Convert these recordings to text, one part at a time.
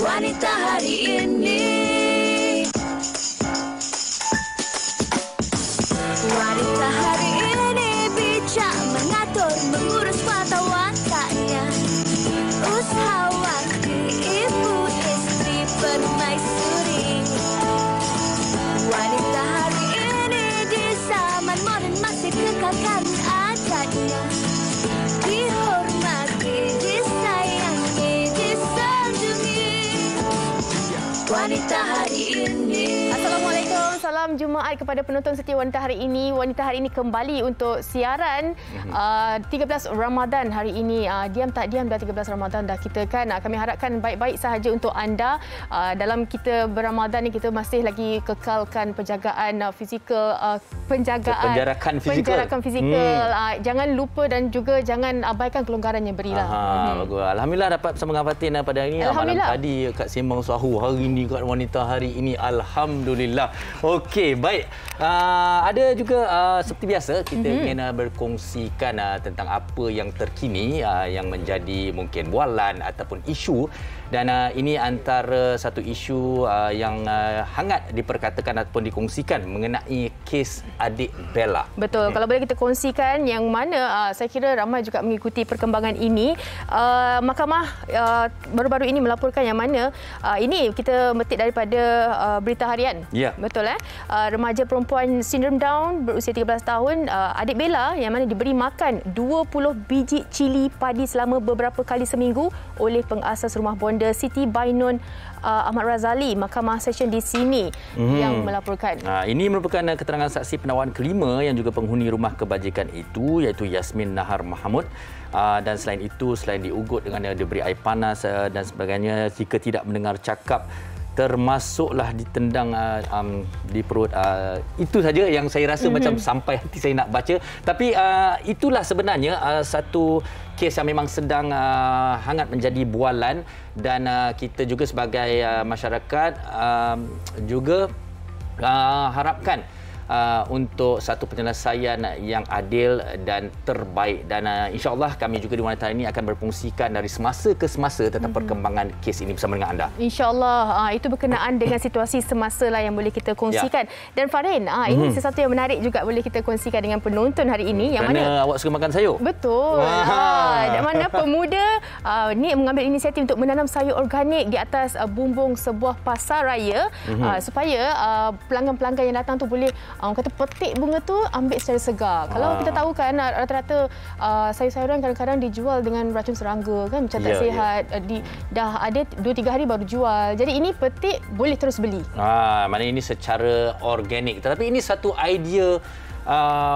Wanita hari ini. Wanita hari ini bijak mengatur, mengurus mata wataknya. Usahawati, ibu istri permaisuri. Wanita hari ini di zaman modern masih kekalkan adatnya. Dihormati, disayangi, disanjungi. Wanita hari ini. Assalamualaikum, salam Jumaat kepada penonton setia Wanita Hari Ini. Wanita Hari Ini kembali untuk siaran 13 Ramadan hari ini. Diam tak diam dah 13 Ramadan dah kita kan. Kami harapkan baik-baik sahaja untuk anda. Dalam kita berramadan ni kita masih lagi kekalkan penjagaan fizikal, penjarakan fizikal. Jangan lupa dan juga jangan abaikan kelonggaran yang berilah. Bagus. Alhamdulillah dapat bersama dengan Fatin pada hari ini. Malam tadi kat Sembang Sahu, hari ini kat Wanita Hari Ini. Alhamdulillah. Okey, baik. Ada juga seperti biasa kita ingin berkongsikan tentang apa yang terkini yang menjadi mungkin bualan ataupun isu, dan ini antara satu isu yang hangat diperkatakan ataupun dikongsikan mengenai kes adik Bella. Betul. Kalau boleh kita kongsikan yang mana saya kira ramai juga mengikuti perkembangan ini. Mahkamah baru-baru ini melaporkan yang mana ini kita metik daripada Berita Harian. Ya. Betul remaja perempuan sindrom Down berusia 13 tahun, adik Bella yang mana diberi makan 20 biji cili padi selama beberapa kali seminggu oleh pengasas rumah bonda Siti Bainun Ahmad Razali. Mahkamah Session di sini yang melaporkan. Ini merupakan keterangan saksi penawaran kelima yang juga penghuni rumah kebajikan itu, iaitu Yasmin Nahar Mahmud. Dan selain itu, selain diugut dengan diberi air panas dan sebagainya, jika tidak mendengar cakap, termasuklah ditendang di perut. Itu saja yang saya rasa macam sampai hati saya nak baca. Tapi itulah sebenarnya satu kes yang memang sedang hangat menjadi bualan, dan kita juga sebagai masyarakat juga harapkan untuk satu penyelesaian yang adil dan terbaik, dan insya-Allah kami juga di Wanita ini akan berkongsikan dari semasa ke semasa tentang perkembangan kes ini bersama dengan anda. InsyaAllah itu berkenaan dengan situasi semasa lah yang boleh kita kongsikan. Dan Farin, ini sesuatu yang menarik juga boleh kita kongsikan dengan penonton hari ini. Yang mana awak suka makan sayur? Betul. Di mana pemuda ni mengambil inisiatif untuk menanam sayur organik di atas bumbung sebuah pasar raya, supaya pelanggan-pelanggan yang datang tu boleh orang kata petik bunga tu ambil secara segar. Kalau kita tahu kan rata-rata sayur-sayuran kadang-kadang dijual dengan racun serangga kan, macam tak sihat. Dah ada 2-3 hari baru jual. Jadi ini petik boleh terus beli. Maknanya ini secara organik. Tetapi ini satu idea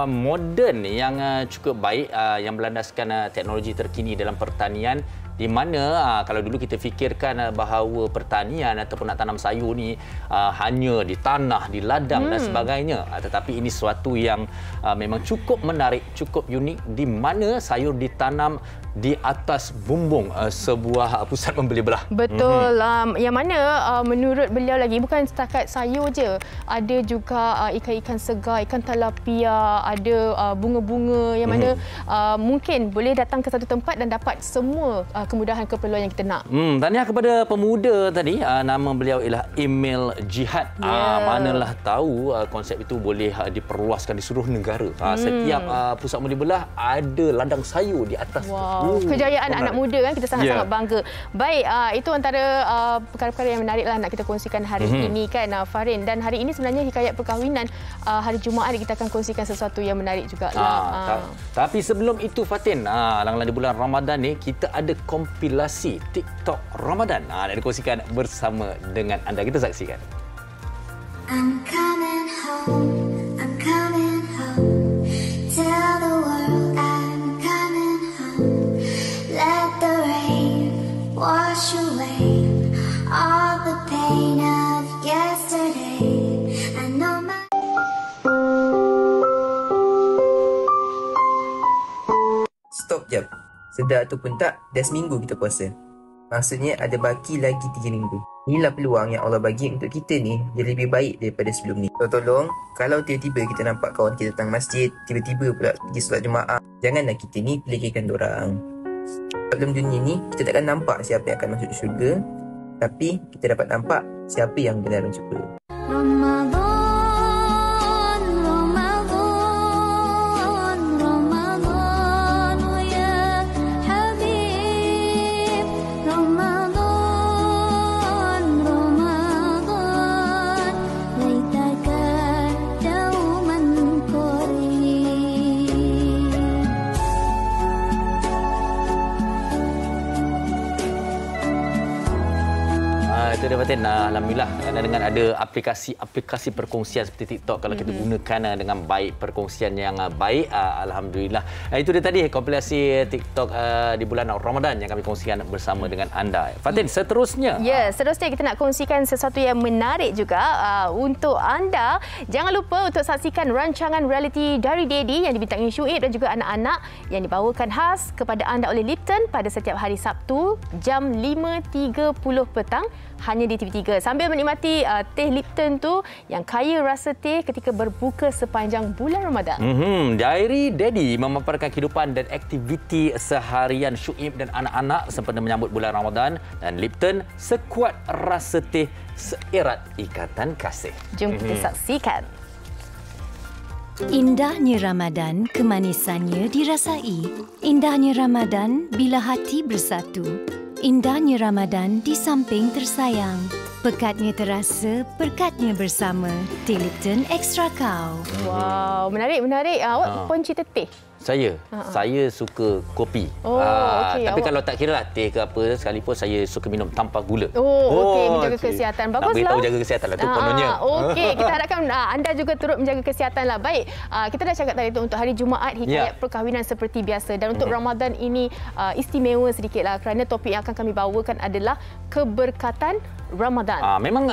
moden yang cukup baik, yang berlandaskan teknologi terkini dalam pertanian, di mana kalau dulu kita fikirkan bahawa pertanian ataupun nak tanam sayur ni hanya di tanah, di ladang dan sebagainya, tetapi ini sesuatu yang memang cukup menarik, cukup unik, di mana sayur ditanam di atas bumbung sebuah pusat membeli belah. Betul. Yang mana menurut beliau lagi bukan setakat sayur je, ada juga ikan-ikan segar, ikan tilapia, ada bunga-bunga yang mana mungkin boleh datang ke satu tempat dan dapat semua kemudahan keperluan yang kita nak. Tahniah kepada pemuda tadi, nama beliau ialah Emil Jihad. Manalah tahu konsep itu boleh diperluaskan di seluruh negara. Setiap pusat membeli belah ada ladang sayur di atas. Kejayaan anak muda kan, kita sangat-sangat bangga. Baik, itu antara perkara-perkara yang menarik lah nak kita kongsikan hari ini kan Farin. Dan hari ini sebenarnya hikayat perkahwinan hari Jumaat kita akan kongsikan sesuatu yang menarik juga. Tapi sebelum itu Fatin, lang-lang di bulan Ramadan ni kita ada kompilasi TikTok Ramadan. Nak dikongsikan bersama dengan anda. Kita saksikan. I'm coming home, I'm coming home. Tell the world I'm coming home. Let the rain wash away all the pain of yesterday. I know my Stop jap. Sedar ataupun tak, dah seminggu kita puasa. Maksudnya ada baki lagi 3 minggu. Inilah peluang yang Allah bagi untuk kita ni jadi lebih baik daripada sebelum ni. So tolong, kalau tiba-tiba kita nampak kawan kita datang masjid, tiba-tiba pula pergi solat Jumaat, janganlah kita ni pelikirkan dorang. Dalam dunia ni, kita takkan nampak siapa yang akan masuk syurga. Tapi kita dapat nampak siapa yang benar mencuba. Ramadan, Ramadan, Ramadan ya Habib. Ramadan, Ramadan, laitaka dauman qarib. Itu dia Fatin. Alhamdulillah dengan ada aplikasi perkongsian seperti TikTok, kalau kita gunakan dengan baik, perkongsian yang baik, alhamdulillah. Itu dia tadi kompilasi TikTok di bulan Ramadan yang kami kongsikan bersama dengan anda. Fatin, seterusnya. Ya, seterusnya kita nak kongsikan sesuatu yang menarik juga untuk anda. Jangan lupa untuk saksikan rancangan reality dari Daddy yang dibintangi Syuib dan juga anak-anak yang dibawakan khas kepada anda oleh Lipton pada setiap hari Sabtu jam 5.30 petang hanya di TV3. Sambil menikmati teh Lipton tu yang kaya rasa teh ketika berbuka sepanjang bulan Ramadan. Diary Daddy memaparkan kehidupan dan aktiviti seharian Syuib dan anak-anak sempena menyambut bulan Ramadan, dan Lipton sekuat rasa teh seerat ikatan kasih. Jom kita saksikan. Indahnya Ramadan, kemanisannya dirasai. Indahnya Ramadan bila hati bersatu. Indahnya Ramadan di samping tersayang. Pekatnya terasa, berkatnya bersama. Teh Lipton Extra Cow. Wow, menarik. Awak pun cerita teh. Saya suka kopi. Okey. Tapi kalau tak kira lah teh ke apa sekalipun, saya suka minum tanpa gula. Okey, menjaga kesihatan. Baguslah. Nak beritahu jaga kesihatan lah tu kononnya. Okey, kita harapkan anda juga turut menjaga kesihatan lah. Baik, kita dah cakap tadi tu untuk hari Jumaat, hikayat perkahwinan seperti biasa. Dan untuk Ramadan ini istimewa sedikitlah kerana topik yang akan kami bawakan adalah keberkatan Ramadan. Memang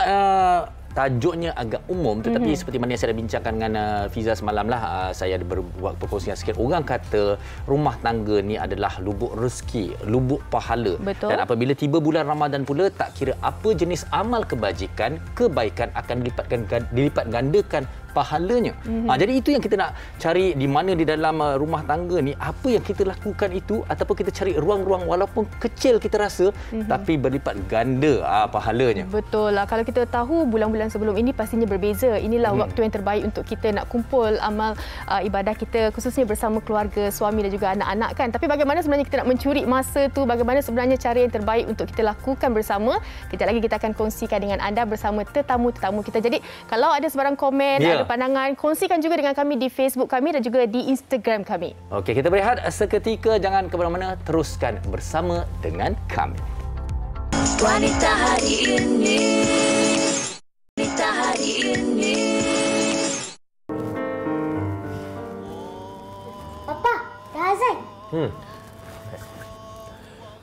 tajuknya agak umum, tetapi seperti mana yang saya dah bincangkan dengan Fiza semalam lah, saya ada berbuat perkongsian sikit. Orang kata rumah tangga ni adalah lubuk rezeki, lubuk pahala. Betul. Dan apabila tiba bulan Ramadan pula, tak kira apa jenis amal kebajikan, kebaikan akan dilipat gandakan pahalanya. Jadi itu yang kita nak cari, di mana di dalam rumah tangga ni apa yang kita lakukan itu, ataupun kita cari ruang-ruang walaupun kecil kita rasa tapi berlipat ganda pahalanya. Betul lah. Kalau kita tahu bulan-bulan sebelum ini pastinya berbeza. Inilah waktu yang terbaik untuk kita nak kumpul amal ibadah kita, khususnya bersama keluarga, suami dan juga anak-anak kan. Tapi bagaimana sebenarnya kita nak mencuri masa tu? Bagaimana sebenarnya cara yang terbaik untuk kita lakukan bersama? Kejap lagi kita akan kongsikan dengan anda bersama tetamu-tetamu kita. Jadi kalau ada sebarang komen, ada pandangan, kongsikan juga dengan kami di Facebook kami dan juga di Instagram kami. Okey, kita berehat seketika. Jangan ke mana-mana, teruskan bersama dengan kami. Wanita hari ini, wanita hari ini. Papa, dah azan.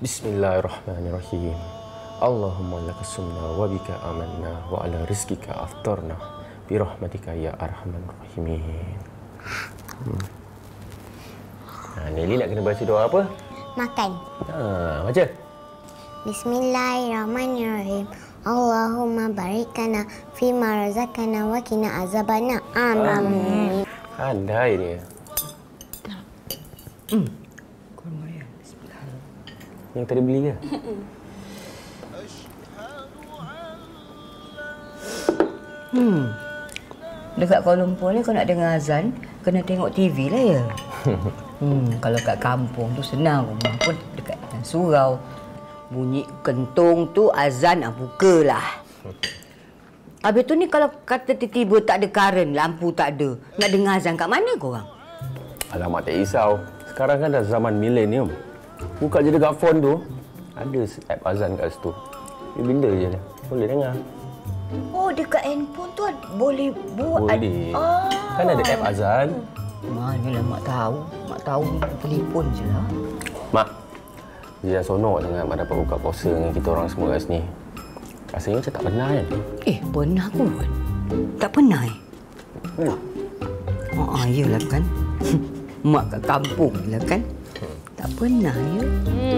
Bismillahirrahmanirrahim. Allahumma laka sumna wa bika amanna wa ala rizkika aftarna birahmatika ya arhamar rahimin. Nelly nak kena baca doa apa? Makan. Baca. Bismillahirrahmanirrahim. Allahumma barikana fima razaqana wa qina azabana. Amin. Pandai dia. Yang tadi beli ke? Dekat Kuala Lumpur ni kau nak dengar azan, kena tengok TV lah ya. Kalau kat kampung tu senang, rumah pun dekat surau. Bunyi kentung tu azan bukalah. Habis tu ni kalau kata tiba-tiba tak ada karen, lampu tak ada, nak dengar azan kat mana korang? Alamak, tak risau. Sekarang kan dah zaman milenium. Buka je dekat phone tu, ada app azan kat situ. Bila je dah, boleh dengar. Oh, dekat handphone tu boleh buat. Boleh. Kan ada app azan. Manalah mak tahu. Mak tahu telefon je lah. Mak, dia dah sonok sangat Mak dapat buka puasa dengan kita orang semua kat sini. Rasanya macam tak pernah kan? Pernah kot. Tak pernah Iyalah kan. Mak kat kampung lah kan. Tak pernah ya.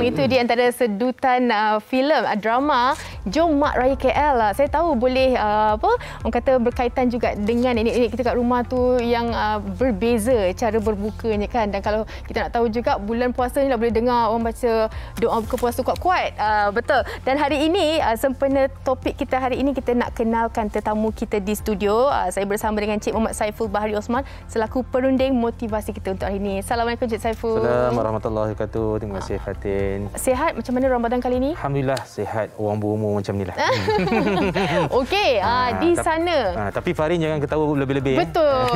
Itu di antara sedutan filem drama Jom Mak Raya KL lah. Saya tahu boleh orang kata berkaitan juga dengan nenek-nenek kita kat rumah tu yang berbeza cara berbukanya kan. Dan kalau kita nak tahu juga bulan puasa ni lah boleh dengar orang baca doa buka puasa kuat-kuat. Betul. Dan hari ini sempena topik kita hari ini, kita nak kenalkan tetamu kita di studio. Saya bersama dengan Cik Muhammad Saiful Bahari Osman selaku perunding motivasi kita untuk hari ini. Assalamualaikum Cik Saiful. Assalamualaikum warahmatullahi wabarakatuh. Terima kasih Fatin. Sihat? Macam mana Ramadan kali ini? Alhamdulillah sihat. Orang berumur macam ni lah. Okey, di sana. Tapi Farin jangan ketawa lebih-lebih. Betul.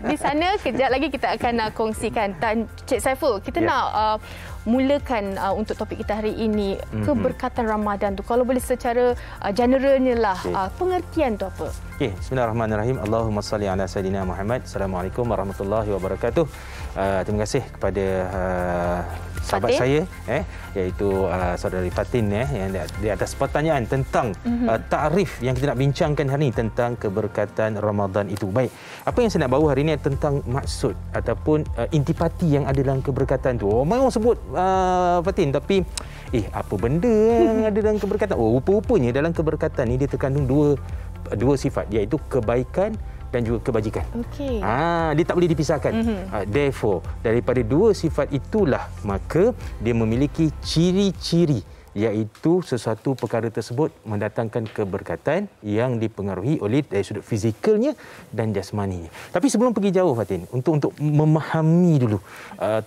Di sana kejap lagi kita akan kongsikan. Dan Cik Saiful, kita nak mulakan untuk topik kita hari ini, keberkatan Ramadan tu. Kalau boleh secara generalnya lah, pengertian tu apa? Okey, bismillahirrahmanirrahim. Allahumma salli ala sayidina Muhammad. Assalamualaikum warahmatullahi wabarakatuh. Terima kasih kepada sahabat saya iaitu saudari Fatin yang di atas pertanyaan tentang takrif yang kita nak bincangkan hari ini tentang keberkatan Ramadan itu. Baik, apa yang saya nak bawa hari ini tentang maksud ataupun intipati yang ada dalam keberkatan tu. Orang sebut Fatin, tapi apa benda yang ada dalam keberkatan? Rupa-rupanya dalam keberkatan ni dia terkandung dua sifat, iaitu kebaikan dan juga kebajikan. Okey. Dia tak boleh dipisahkan. Therefore, daripada dua sifat itulah maka dia memiliki ciri-ciri, iaitu sesuatu perkara tersebut mendatangkan keberkatan yang dipengaruhi oleh dari sudut fizikalnya dan jasmaninya. Tapi sebelum pergi jauh Fatin, untuk memahami dulu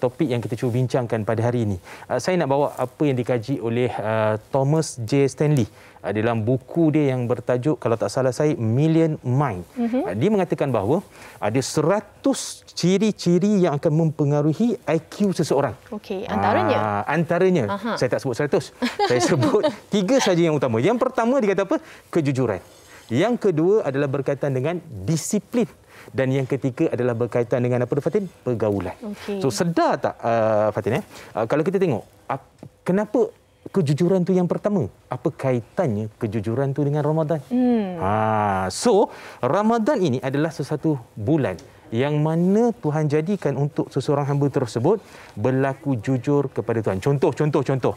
topik yang kita cuba bincangkan pada hari ini, saya nak bawa apa yang dikaji oleh Thomas J. Stanley dalam buku dia yang bertajuk, kalau tak salah saya, Million Mind. Dia mengatakan bahawa ada 100 ciri-ciri yang akan mempengaruhi IQ seseorang. Okey, antaranya? Antaranya, saya tak sebut 100. Saya sebut 3 saja yang utama. Yang pertama dia kata apa? Kejujuran. Yang kedua adalah berkaitan dengan disiplin. Dan yang ketiga adalah berkaitan dengan apa, Fatin? Pergaulan. Okay. So sedar tak Fatin? Kalau kita tengok, kenapa kejujuran tu yang pertama? Apa kaitannya kejujuran tu dengan Ramadan? So Ramadan ini adalah sesuatu bulan yang mana Tuhan jadikan untuk seseorang hamba tersebut berlaku jujur kepada Tuhan. Contoh.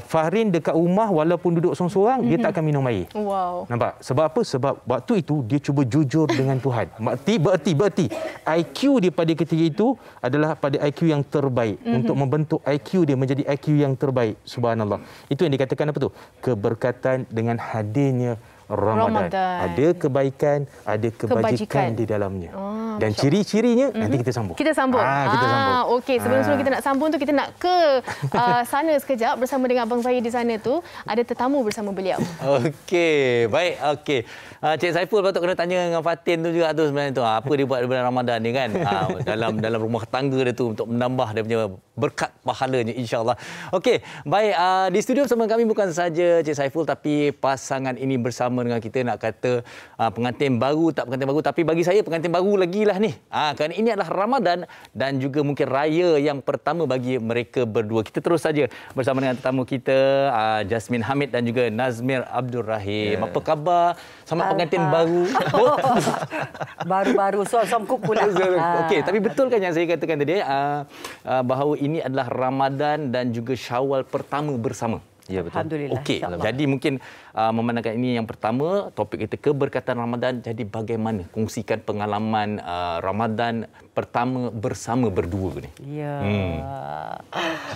Farin dekat rumah walaupun duduk seorang-seorang, dia tak akan minum air. Wow. Nampak? Sebab apa? Sebab waktu itu dia cuba jujur dengan Tuhan. Bererti IQ dia pada ketika itu adalah pada IQ yang terbaik. Untuk membentuk IQ dia menjadi IQ yang terbaik. Subhanallah. Itu yang dikatakan apa tu? Keberkatan dengan hadirnya Ramadan. Ada kebaikan, ada kebajikan di dalamnya. Dan ciri-cirinya nanti kita sambung. Kita sambung. Okey, sebelum kita nak sambung tu, kita nak ke sana sekejap bersama dengan abang saya di sana tu. Ada tetamu bersama beliau. Okey, baik. Okey. Cik Saiful patut kena tanya dengan Fatin tu juga tu sebenarnya tu. Apa dia buat di bulan Ramadan ni kan? Dalam rumah tangga dia tu untuk menambah dia punya berkat pahalanya, insya-Allah. Okey, baik, di studio bersama kami bukan saja Cik Saiful, tapi pasangan ini bersama dengan kita. Nak kata pengantin baru, tak pengantin baru, tapi bagi saya pengantin baru lagi lah ni. Kerana ini adalah Ramadan dan juga mungkin raya yang pertama bagi mereka berdua. Kita terus saja bersama dengan tetamu kita, Jasmine Hamid dan juga Nazmir Abdul Rahim. Apa khabar? Selamat pengantin baru. Baru-baru suam kuku lah. Okey, tapi betul kan yang saya katakan tadi, bahawa ini adalah Ramadan dan juga Syawal pertama bersama. Ya, betul. Alhamdulillah. Okey, jadi mungkin memandangkan ini yang pertama, topik kita keberkatan Ramadan. Jadi bagaimana kongsikan pengalaman Ramadan pertama bersama berdua ni? Ya.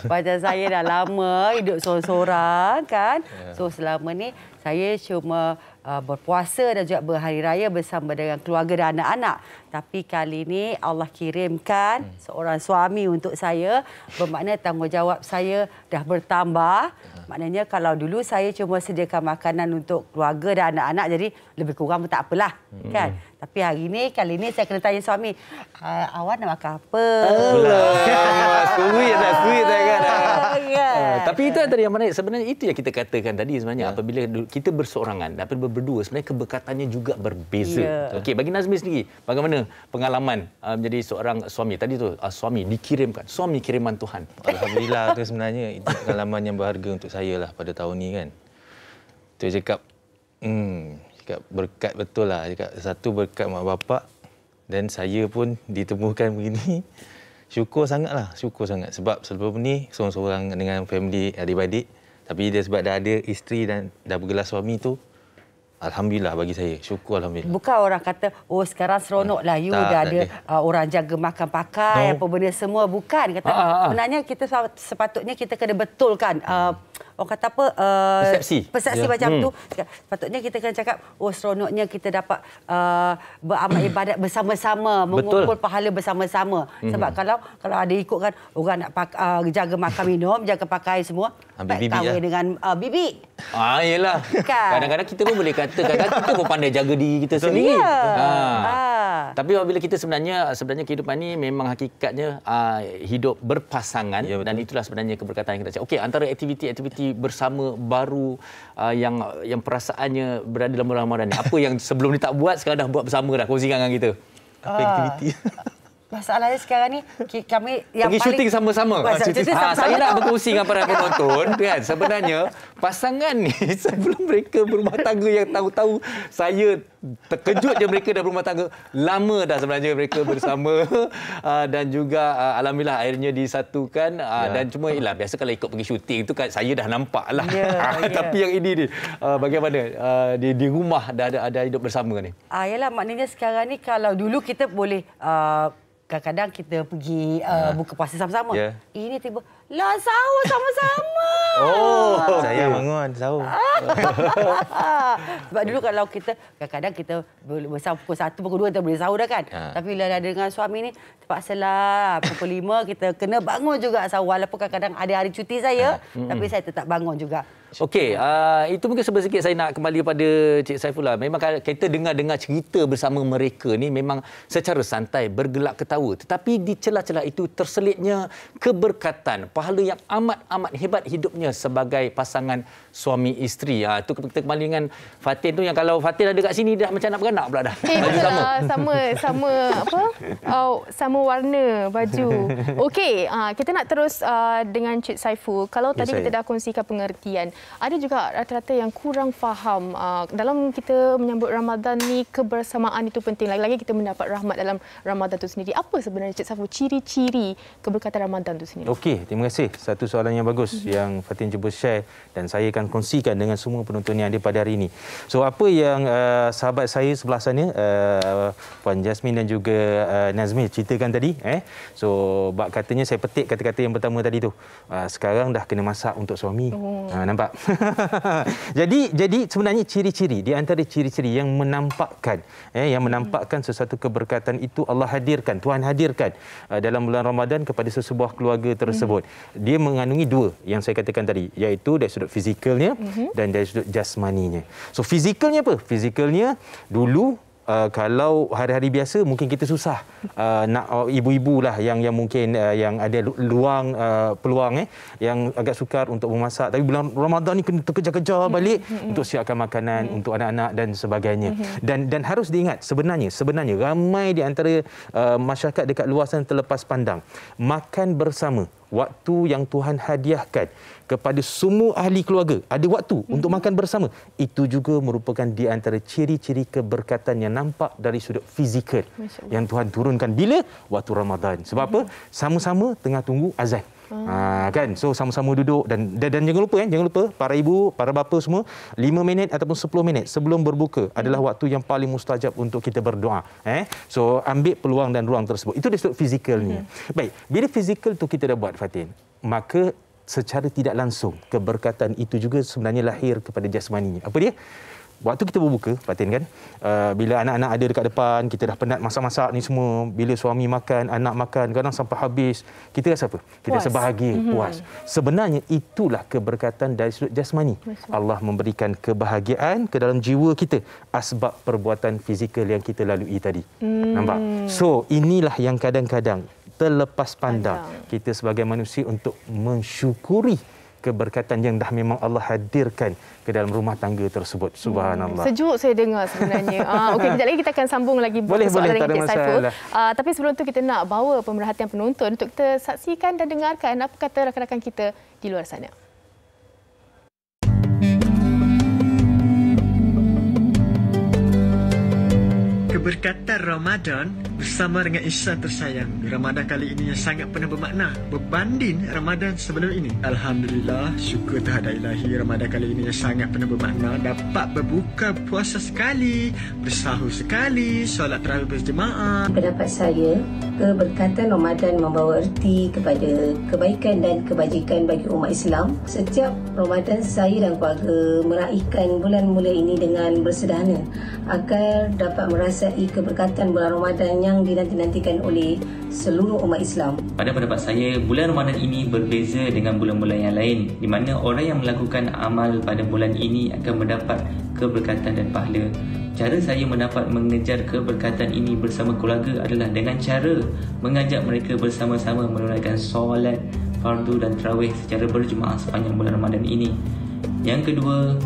Macam saya dah lama hidup seorang-seorang kan. So selama ni saya cuma berpuasa dan juga berhari raya bersama dengan keluarga dan anak-anak. Tapi kali ini Allah kirimkan seorang suami untuk saya. Bermakna tanggungjawab saya dah bertambah. Maknanya kalau dulu saya cuma sediakan makanan untuk keluarga dan anak-anak, jadi lebih kurang pun tak apalah. Kan? Tapi kali ini saya kena tanya suami, awak nak makan apa? Sweet kan. Tapi itu tadi yang mana sebenarnya itu yang kita katakan tadi sebenarnya, apabila kita berseorangan, apabila berdua sebenarnya keberkatannya juga berbeza. Okey, bagi Nazmi sendiri, bagaimana pengalaman menjadi seorang suami? Tadi tu suami dikirimkan, suami kiriman Tuhan. Alhamdulillah tu sebenarnya itu pengalaman yang berharga untuk saya lah pada tahun ni kan. Tu cakap berkat betul lah. Cakap satu berkat mak bapak dan saya pun ditemukan begini. Syukur sangat. Sebab sebelum ni seorang-seorang dengan family adik-adik. Tapi dia sebab dah ada isteri dan dah bergelar suami tu, alhamdulillah bagi saya. Syukur alhamdulillah. Bukan orang kata, oh sekarang seronok lah, you dah ada orang jaga makan pakai, apa benda semua. Bukan. Kata, sebenarnya kita sepatutnya kita kena betulkan. Orang kata apa? Persepsi macam tu. Sepatutnya kita kena cakap, oh seronoknya kita dapat beramal ibadat bersama-sama, mengumpul pahala bersama-sama. Sebab kalau ada ikutkan orang nak jaga makan minum, jaga pakai semua, baik kahwin dengan bibi. Yelah. Kadang-kadang kita pun boleh kata, kadang-kadang kita pun pandai jaga diri kita sendiri. Tapi apabila kita sebenarnya kehidupan ni memang hakikatnya hidup berpasangan, dan itulah sebenarnya keberkatan yang kita cakap. Okey, antara aktiviti-aktiviti bersama baru yang perasaannya berada dalam bulan Ramadan ni, apa yang sebelum ni tak buat sekarang dah buat bersama dah, kongsikan dengan kita. Apa aktiviti? Masalahnya sekarang ni kami yang pergi syuting sama-sama. Saya nak berkongsi dengan para penonton kan, sebenarnya pasangan ni sebelum mereka berumah tangga, yang tahu-tahu saya terkejut je mereka dah berumah tangga lama dah sebenarnya mereka bersama, dan juga alhamdulillah akhirnya disatukan. Dan cuma biasa kalau ikut pergi syuting tu kan saya dah nampak lah. Tapi yang ini ni bagaimana di rumah dah ada hidup bersama ni? Yalah, maknanya sekarang ni kalau dulu kita boleh kadang-kadang kita pergi buka puasa sama-sama. Ini tiba, lah sahur sama-sama. Saya bangun sahur. Sebab dulu kalau kita, kadang-kadang kita bersama pukul 1, pukul 2 kita boleh sahur dah kan. Tapi bila dah dengan suami ni, terpaksalah pukul 5 kita kena bangun juga sahur. Walaupun kadang-kadang ada hari cuti saya, tapi saya tetap bangun juga. Okey, itu mungkin sedikit saya nak kembali kepada Cik Saifullah. Memang kita dengar cerita bersama mereka ni memang secara santai, bergelak ketawa. Tetapi di celah-celah itu terselitnya keberkatan, pahala yang amat hebat hidupnya sebagai pasangan suami isteri. Itu kita kembali dengan Fatin tu, yang kalau Fatin ada kat sini dah macam nak beranak pula dah. Sama warna baju. Okey, kita nak terus dengan Cik Saiful. Kalau tadi kita dah kongsikan pengertian, ada juga rata-rata yang kurang faham dalam kita menyambut Ramadan ni, kebersamaan itu penting. Lagi-lagi kita mendapat rahmat dalam Ramadan itu sendiri. Apa sebenarnya Cik Saiful ciri-ciri keberkatan Ramadan itu sendiri? Okey, terima kasih. Satu soalan yang bagus yang Fatin cuba share dan saya akan kongsikan dengan semua penonton yang ada pada hari ini. So apa yang sahabat saya sebelah sana, Puan Jasmine dan juga Nazmi ceritakan tadi, so bab katanya saya petik kata-kata yang pertama tadi tu. Sekarang dah kena masak untuk suami. Nampak? Jadi sebenarnya ciri-ciri, di antara ciri-ciri yang menampakkan sesuatu keberkatan itu Allah hadirkan, Tuhan hadirkan dalam bulan Ramadan kepada sesebuah keluarga tersebut. Dia mengandungi dua yang saya katakan tadi, iaitu dari sudut fizikalnya dan dari sudut jasmaninya. So fizikalnya apa? Fizikalnya dulu kalau hari-hari biasa mungkin kita susah nak ibu-ibu lah yang mungkin yang ada peluang yang agak sukar untuk memasak, tapi bulan Ramadan ni kena terkejar-kejar balik untuk siapkan makanan untuk anak-anak dan sebagainya. Dan harus diingat sebenarnya ramai di antara masyarakat dekat luar sana terlepas pandang makan bersama, waktu yang Tuhan hadiahkan kepada semua ahli keluarga, ada waktu untuk makan bersama. Itu juga merupakan di antara ciri-ciri keberkatan yang nampak dari sudut fizikal yang Tuhan turunkan bila waktu Ramadan. Sebab apa? Sama-sama tengah tunggu azan. Kan, so sama-sama duduk dan jangan lupa para ibu, para bapa semua, 5 minit ataupun 10 minit sebelum berbuka adalah waktu yang paling mustajab untuk kita berdoa. So ambil peluang dan ruang tersebut. Itu dari sudut fizikalnya. Baik, bila fizikal tu kita dah buat, Fatin, maka secara tidak langsung keberkatan itu juga sebenarnya lahir kepada jasmaninya. Apa dia? Waktu kita berbuka, Fatin kan, bila anak-anak ada dekat depan, kita dah penat masak-masak ni semua, bila suami makan, anak makan, kadang sampai habis, kita rasa apa? Kita rasa bahagia, puas. Sebenarnya itulah keberkatan dari sudut jasmani. Allah memberikan kebahagiaan ke dalam jiwa kita asbab perbuatan fizikal yang kita lalui tadi. Nampak? So inilah yang kadang-kadang terlepas pandang kita sebagai manusia untuk mensyukuri keberkatan yang dah memang Allah hadirkan ke dalam rumah tangga tersebut. Subhanallah. Sejuk saya dengar sebenarnya. Okey, kejap lagi kita akan sambung lagi soalan dengan Cik Saiful. Tapi sebelum tu kita nak bawa pemerhatian penonton untuk kita saksikan dan dengarkan apa kata rakan-rakan kita di luar sana. Keberkatan berkatan Ramadan bersama dengan insan tersayang. Ramadan kali ini yang sangat penuh bermakna berbanding Ramadan sebelum ini. Alhamdulillah, syukur terhadap ilahi, Ramadan kali ini yang sangat penuh bermakna. Dapat berbuka puasa sekali, bersahur sekali, solat tarawih berjemaah. Pendapat saya, keberkatan Ramadan membawa erti kepada kebaikan dan kebajikan bagi umat Islam. Setiap Ramadan saya dan keluarga meraihkan bulan mulia ini dengan bersederhana agar dapat merasai keberkatan bulan Ramadan yang dinanti-nantikan oleh seluruh umat Islam. Pada pendapat saya, bulan Ramadan ini berbeza dengan bulan-bulan yang lain, di mana orang yang melakukan amal pada bulan ini akan mendapat keberkatan dan pahala. Cara saya mendapat mengejar keberkatan ini bersama keluarga adalah dengan cara mengajak mereka bersama-sama menunaikan solat fardu dan tarawih secara berjemaah sepanjang bulan Ramadan ini. Yang kedua,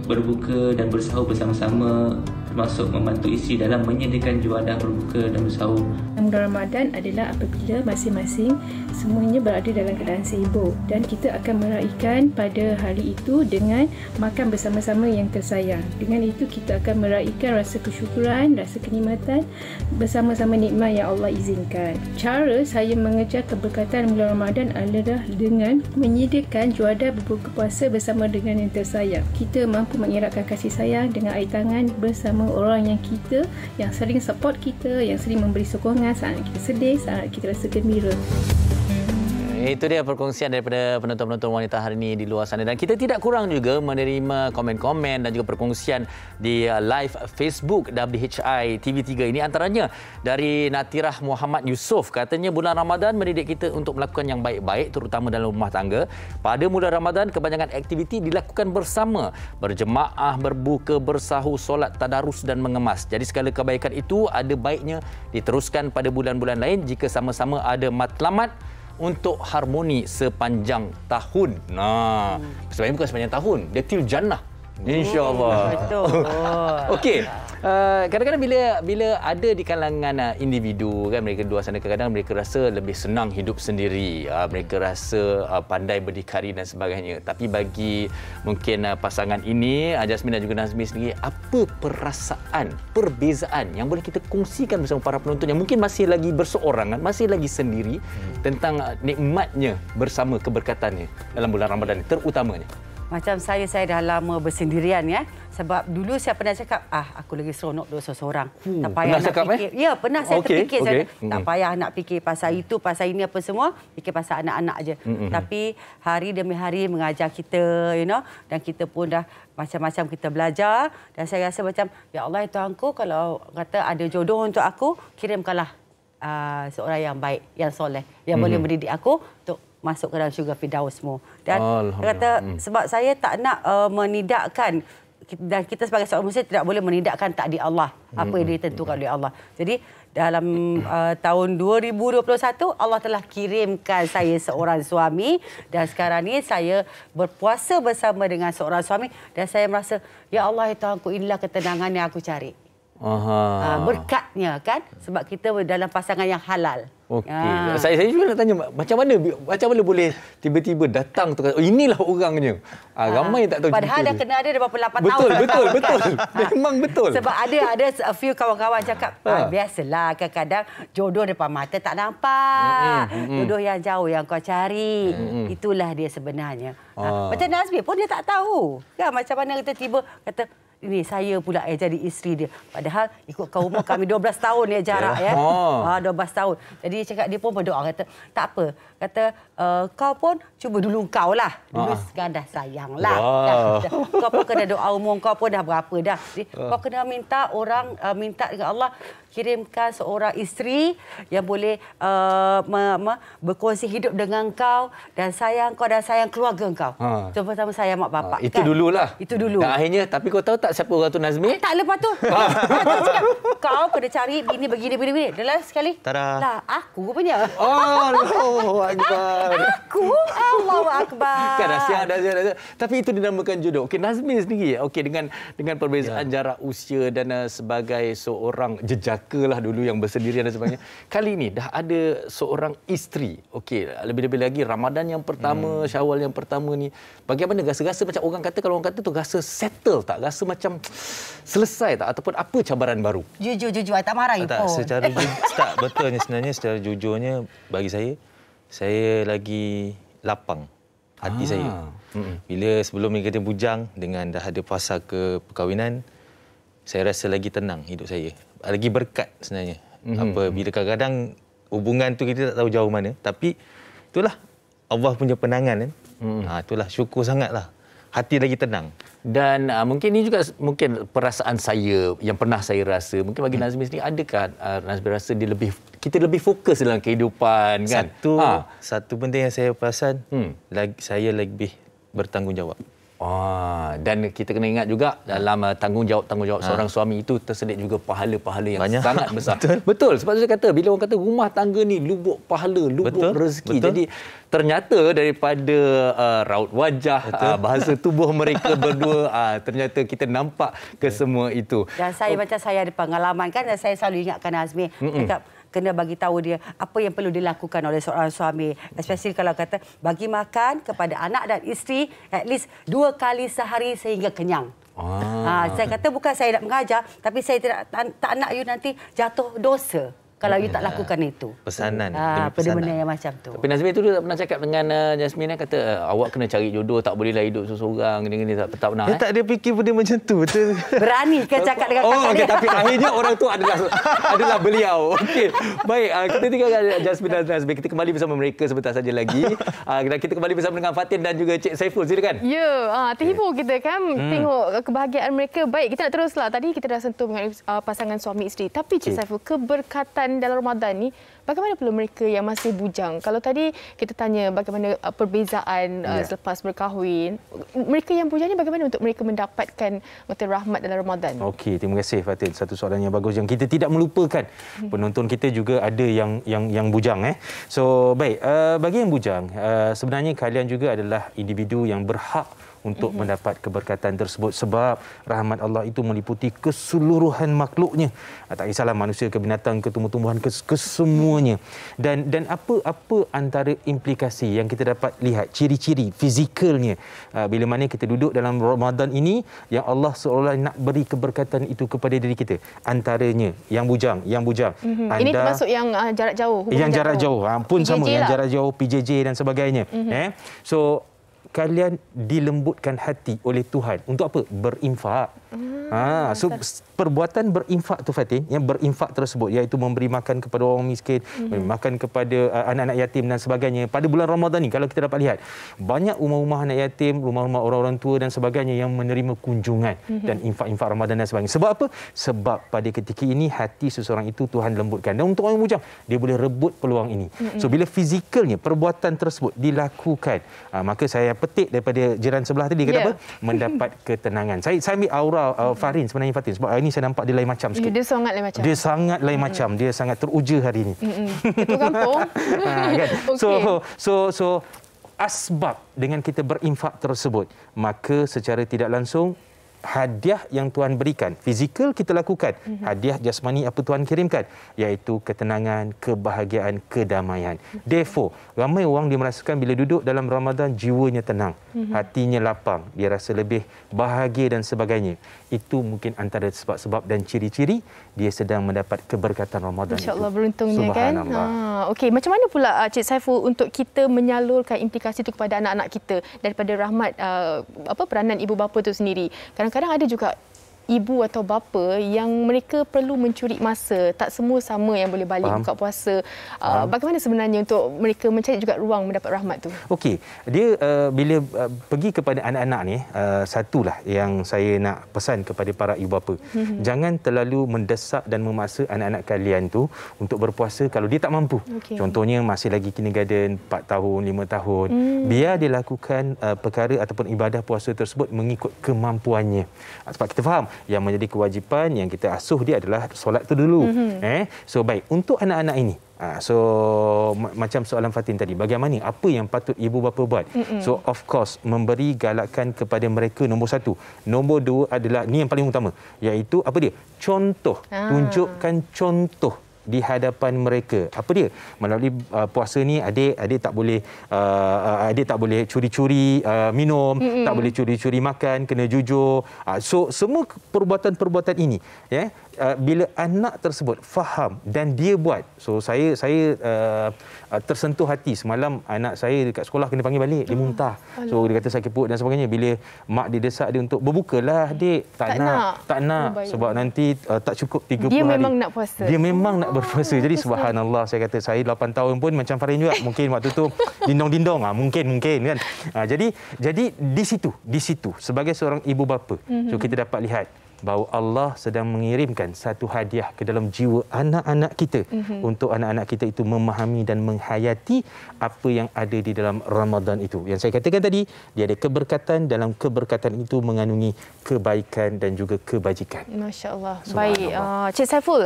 berbuka dan bersahur bersama-sama, termasuk membantu isteri dalam menyediakan juadah berbuka dan bersahur. Bulan Ramadan adalah apabila masing-masing semuanya berada dalam keadaan sibuk dan kita akan meraihkan pada hari itu dengan makan bersama-sama yang tersayang. Dengan itu kita akan meraihkan rasa kesyukuran, rasa kenikmatan bersama-sama nikmat yang Allah izinkan. Cara saya mengejar keberkatan bulan Ramadan adalah dengan menyediakan juadah berbuka puasa bersama dengan yang tersayang. Kita mampu mengeratkan kasih sayang dengan air tangan bersama orang yang sering support kita, yang sering memberi sokongan saat kita sedih, saat kita rasa gembira. Itu dia perkongsian daripada penonton-penonton wanita hari ini di luar sana. Dan kita tidak kurang juga menerima komen-komen dan juga perkongsian di live Facebook WHI TV3 ini. Antaranya dari Natirah Muhammad Yusof. Katanya bulan Ramadan mendidik kita untuk melakukan yang baik-baik terutama dalam rumah tangga. Pada bulan Ramadan kebanyakan aktiviti dilakukan bersama. Berjemaah, berbuka, bersahur, solat, tadarus dan mengemas. Jadi segala kebaikan itu ada baiknya diteruskan pada bulan-bulan lain jika sama-sama ada matlamat untuk harmoni sepanjang tahun. Nah, sebenarnya bukan sepanjang tahun, dia til jannah. InsyaAllah. Betul. Okey. Kadang-kadang bila ada di kalangan individu kan, mereka di luar sana, kadang-kadang mereka rasa lebih senang hidup sendiri. Mereka rasa pandai berdikari dan sebagainya. Tapi bagi mungkin pasangan ini, Jasmine dan juga Nazmi sendiri, apa perasaan, perbezaan yang boleh kita kongsikan bersama para penonton yang mungkin masih lagi berseorangan, masih lagi sendiri tentang nikmatnya bersama keberkatannya dalam bulan Ramadan terutamanya? Macam saya dah lama bersendirian ya. Sebab dulu saya pernah cakap, aku lagi seronok duduk seorang. Tak payah nak fikir. Ya, pernah saya terfikir. Tak payah nak fikir pasal itu, pasal ini apa semua. Fikir pasal anak-anak aja. Tapi hari demi hari mengajar kita, dan kita pun dah macam-macam kita belajar. Dan saya rasa macam, ya Allah Tuhanku, kalau kata ada jodoh untuk aku, kirimkanlah seorang yang baik, yang soleh, yang boleh mendidik aku untuk masuk ke dalam syurga Firdausmu. Dan kata sebab saya tak nak menidakkan, dan kita sebagai seorang muslim tidak boleh menidakkan takdir Allah, apa yang ditentukan oleh Allah. Jadi dalam tahun 2021 Allah telah kirimkan saya seorang suami, dan sekarang ni saya berpuasa bersama dengan seorang suami dan saya merasa, ya Allah Tuhanku, inilah ketenangan yang aku cari. Berkatnya kan, sebab kita dalam pasangan yang halal. Okey. Saya juga nak tanya, macam mana boleh tiba-tiba datang tu, inilah orangnya. Ramai tak tahu. Padahal dah kenal dia dah berapa 8 tahun. Betul. Memang betul. Sebab ada a few kawan-kawan cakap, biasalah kadang-kadang jodoh depan mata tak nampak. Jodoh yang jauh yang kau cari. Itulah dia sebenarnya. Macam Nazmi pun dia tak tahu. Kan macam mana kita tiba kata, ini saya pula jadi isteri dia. Padahal ikutkan umur kami 12 tahun ya jarak ya. 12 tahun. Jadi dia cakap, dia pun berdoa kata, tak apa. Kata, kau pun cuba dulu kau lah. Dulu sekarang dah sayang lah. Kau pun kena doa umur kau pun dah berapa dah. Jadi, kau kena minta orang, minta dengan Allah, kirimkan seorang isteri yang boleh berkongsi hidup dengan kau dan sayang kau dan sayang keluarga kau. Sama-sama sayang mak bapak. Itu kan? Dululah. Itu dulu. Dan akhirnya, tapi kau tahu tak siapa orang tu, Nazmi? Tak, lepas tu. Kau kena cari bini begini. Dalam sekali. Lah, aku punya. Allahu Akbar. Allahu Akbar. Kan dah siap. Tapi itu dinamakan jodoh. Okey, Nazmi sendiri, okey, dengan perbezaan jarak usia dan sebagai seorang jejak belaka lah dulu yang bersendirian dan sebagainya. Kali ini dah ada seorang isteri. Okey, lebih-lebih lagi Ramadan yang pertama, Syawal yang pertama ni. Bagaimana rasa macam orang kata, kalau orang kata tu rasa settle tak? Rasa macam selesai tak? Ataupun apa cabaran baru? Jujur, tak marah tak, secara tak, betulnya sebenarnya secara jujurnya bagi saya lagi lapang hati saya. Bila sebelum ni kita bujang dengan dah ada fasa ke perkahwinan, saya rasa lagi tenang hidup saya. Lagi berkat sebenarnya. Bila kadang-kadang hubungan tu kita tak tahu jauh mana, tapi itulah Allah punya penangan kan. Itulah syukur sangatlah. Hati lagi tenang. Dan mungkin ini juga mungkin perasaan saya yang pernah saya rasa. Mungkin bagi Nazmi sendiri, adakah Nazmi rasa kita lebih fokus dalam kehidupan kan? Satu benda yang saya perasan, saya lebih bertanggungjawab. Dan kita kena ingat juga dalam tanggungjawab seorang suami itu terselit juga pahala-pahala yang banyak, sangat besar. Betul. Sebab saya kata, bila orang kata rumah tangga ni lubuk pahala, lubuk rezeki. Jadi ternyata daripada raut wajah, bahasa tubuh mereka berdua, ternyata kita nampak kesemua itu. Dan saya macam saya ada pengalaman kan, dan saya selalu ingatkan Azmi, cakap kena bagi tahu dia apa yang perlu dilakukan oleh seorang suami, especially kalau kata bagi makan kepada anak dan isteri at least 2 kali sehari sehingga kenyang. Saya kata bukan saya nak mengajar, tapi saya tak nak you nanti jatuh dosa kalau you tak lakukan itu. Pesanan. Benda-benda yang macam tu. Tapi Nazmi tu pernah cakap dengan Jasmine, kata awak kena cari jodoh, tak bolehlah hidup seorang gini tak pernah. Dia tak ada fikir benda macam tu, betul. Berani kan cakap dengan kakak dia. Tapi akhirnya orang tu adalah beliau. Okey. Baik, kita tinggalkan Jasmine dan Nazmi. Kita kembali bersama mereka sebentar saja lagi. Kita kembali bersama dengan Fatin dan juga Cik Saiful. Silakan. Ya, terhibur kita kan tengok kebahagiaan mereka. Baik, kita nak teruslah. Tadi kita dah sentuh mengenai pasangan suami isteri. Tapi Cik Saiful, keberkatan dalam Ramadan ni, bagaimana pula mereka yang masih bujang? Kalau tadi kita tanya bagaimana perbezaan selepas berkahwin, mereka yang bujang ni bagaimana untuk mereka mendapatkan rahmat dalam Ramadan? Okey, terima kasih Fatin. Satu soalan yang bagus yang kita tidak melupakan. Penonton kita juga ada yang bujang. So, baik, bagi yang bujang, sebenarnya kalian juga adalah individu yang berhak untuk mendapat keberkatan tersebut, sebab rahmat Allah itu meliputi keseluruhan makhluknya. Tak kisahlah manusia ke binatang ke tumbuh-tumbuhan ke semuanya. Dan apa antara implikasi yang kita dapat lihat, ciri-ciri fizikalnya bila mana kita duduk dalam Ramadan ini, yang Allah seolah nak beri keberkatan itu kepada diri kita. Antaranya yang bujang. Ini termasuk yang jarak jauh. Yang jarak jauh pun PJJ sama, yang jarak jauh, PJJ dan sebagainya. So kalian dilembutkan hati oleh Tuhan untuk apa? Berinfak. So perbuatan berinfak tu Fatin, yang berinfak tersebut iaitu memberi makan kepada orang miskin, memberi makan kepada anak-anak yatim dan sebagainya. Pada bulan Ramadan ni kalau kita dapat lihat, banyak rumah-rumah anak yatim, rumah-rumah orang-orang tua dan sebagainya yang menerima kunjungan dan infak-infak Ramadan dan sebagainya. Sebab apa? Sebab pada ketika ini hati seseorang itu Tuhan lembutkan. Dan untuk orang yang bujang, dia boleh rebut peluang ini. So bila fizikalnya perbuatan tersebut dilakukan, maka saya petik daripada jiran sebelah tadi kata apa? Mendapat ketenangan. Saya ambil aura Farin sebenarnya Fatin, sebab hari ini saya nampak dia lain macam sikit. Dia sangat lain macam. Dia sangat lain macam. Dia sangat teruja hari ini. Ketua kampung. Kan? Okay. So asbab dengan kita berinfak tersebut, maka secara tidak langsung hadiah yang Tuhan berikan, fizikal kita lakukan, hadiah jasmani apa Tuhan kirimkan, iaitu ketenangan, kebahagiaan, kedamaian. Therefore, ramai orang dia merasakan bila duduk dalam Ramadan jiwanya tenang, hatinya lapang, dia rasa lebih bahagia dan sebagainya. Itu mungkin antara sebab-sebab dan ciri-ciri dia sedang mendapat keberkatan Ramadan. Insya-Allah beruntungnya kan. Okey, macam mana pula Cik Saiful untuk kita menyalurkan implikasi itu kepada anak-anak kita daripada rahmat peranan ibu bapa itu sendiri? Kadang-kadang ada juga ibu atau bapa yang mereka perlu mencuri masa. Tak semua sama yang boleh balik buka puasa. Bagaimana sebenarnya untuk mereka mencari juga ruang mendapat rahmat tu? Okey, dia bila pergi kepada anak-anak ni, satulah yang saya nak pesan kepada para ibu bapa. Jangan terlalu mendesak dan memaksa anak-anak kalian tu untuk berpuasa kalau dia tak mampu. Contohnya masih lagi kindergarten, 4 tahun, 5 tahun. Biar dia lakukan perkara ataupun ibadah puasa tersebut mengikut kemampuannya. Sebab kita faham yang menjadi kewajipan yang kita asuh dia adalah solat tu dulu. So baik, untuk anak-anak ini, macam soalan Fatin tadi, bagaimana, apa yang patut ibu bapa buat? So of course, memberi galakan kepada mereka nombor 1. Nombor 2 adalah, ni yang paling utama, iaitu apa dia? Contoh. Tunjukkan contoh di hadapan mereka. Apa dia? Melalui puasa ni, adik tak boleh curi-curi minum, tak boleh curi-curi makan, kena jujur. So semua perbuatan-perbuatan ini, bila anak tersebut faham dan dia buat. So saya tersentuh hati semalam, anak saya dekat sekolah kena panggil balik, dia muntah. So dia kata sakit perut dan sebagainya. Bila mak dia desak dia untuk berbukalah, adik tak nak sebab nanti tak cukup 30 hari. Dia memang nak puasa. Dia memang nak berpuasa. Jadi subhanallah, saya kata saya 8 tahun pun macam Farin juga. Mungkin waktu tu dindong-dindong, mungkin kan. Jadi di situ sebagai seorang ibu bapa, so kita dapat lihat bahawa Allah sedang mengirimkan satu hadiah ke dalam jiwa anak-anak kita, untuk anak-anak kita itu memahami dan menghayati apa yang ada di dalam Ramadan itu. Yang saya katakan tadi, dia ada keberkatan, dalam keberkatan itu mengandungi kebaikan dan juga kebajikan. Masya Allah. Baik, Cik Saiful,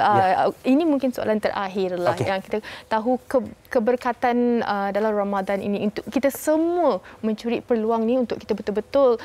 ini mungkin soalan terakhir lah, yang kita tahu keberkatan dalam Ramadan ini untuk kita semua mencuri peluang ni untuk kita betul-betul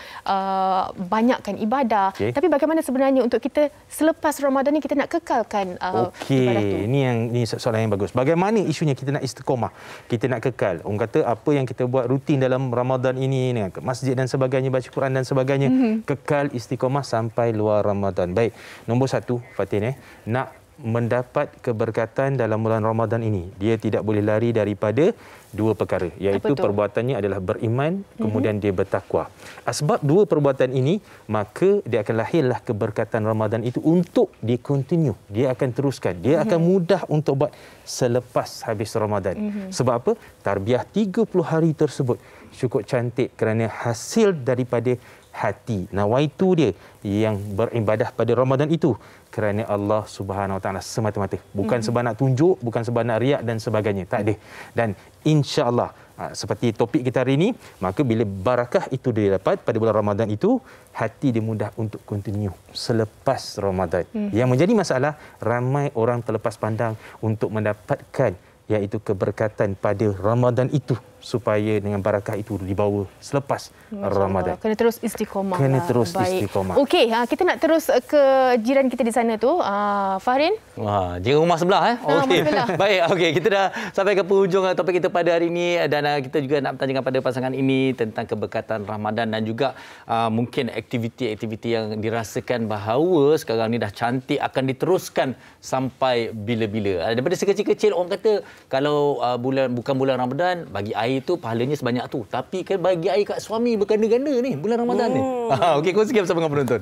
banyakkan ibadah. Tapi bagaimana sebenarnya untuk kita selepas Ramadan ni kita nak kekalkan ibadah tu? Ini soalan yang bagus. Bagaimana isunya kita nak istiqamah, kita nak kekal. Orang kata apa yang kita buat rutin dalam Ramadan ini, dengan ke masjid dan sebagainya, baca Quran dan sebagainya, kekal istiqamah sampai luar Ramadan. Baik, nombor 1 Fatin, nak mendapat keberkatan dalam bulan Ramadan ini, dia tidak boleh lari daripada 2 perkara, iaitu perbuatannya adalah beriman, kemudian dia bertakwa. Sebab 2 perbuatan ini, maka dia akan lahirlah keberkatan Ramadan itu untuk dia continue, dia akan teruskan, dia akan mudah untuk buat selepas habis Ramadan. Sebab apa? Tarbiyah 30 hari tersebut cukup cantik kerana hasil daripada hati nawaitu dia yang beribadah pada Ramadan itu kerana Allah Subhanahu Wa Taala semata-mata, bukan sebab nak tunjuk, bukan sebab nak riak dan sebagainya, tak ada. Dan insya-Allah seperti topik kita hari ini, maka bila barakah itu dia dapat pada bulan Ramadan itu, hati dia mudah untuk continue selepas Ramadan. Yang menjadi masalah, ramai orang terlepas pandang untuk mendapatkan iaitu keberkatan pada Ramadan itu, supaya dengan barakah itu dibawa selepas Ramadan. Kena terus istiqamah. Istiqamah. Okey, kita nak terus ke jiran kita di sana tu, Fahrin. Jiran rumah sebelah Okey. Baik, okey, kita dah sampai ke penghujung topik kita pada hari ini, dan kita juga nak bertanya kepada pasangan ini tentang keberkatan Ramadan dan juga mungkin aktiviti-aktiviti yang dirasakan bahawa sekarang ni dah cantik akan diteruskan sampai bila-bila. Daripada sekecil-kecil orang kata kalau bukan bulan Ramadan, bagi air tu pahalanya sebanyak tu. Tapi kan bagi air kat suami berganda-ganda ni bulan Ramadan ni. Okey, kongsikan bersama dengan penonton.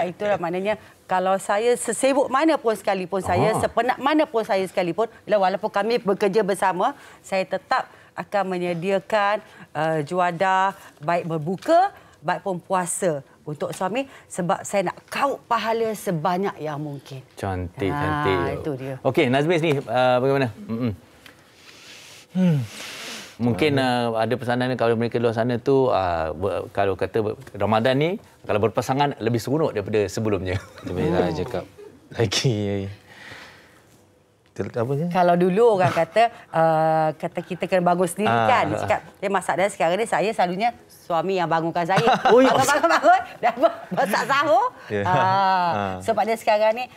Itulah maknanya kalau saya sesibuk mana pun sekalipun saya, sepenat mana pun saya sekalipun, walaupun kami bekerja bersama, saya tetap akan menyediakan juadah baik berbuka, baik pun puasa untuk suami, sebab saya nak kaut pahala sebanyak yang mungkin. Cantik. Itu dia. Okey, Nazmis ni bagaimana? Mungkin ada pesanan kalau mereka luar sana tu, kalau kata Ramadan ni kalau berpasangan lebih seronok daripada sebelumnya. Bila cakap lagi kalau dulu orang kata kita kena bangun sendiri kan. Dia cakap, dia masak dah. Sekarang ni saya selalunya suami yang bangunkan saya. Bangun dah masak sahur. So pada sekarang ni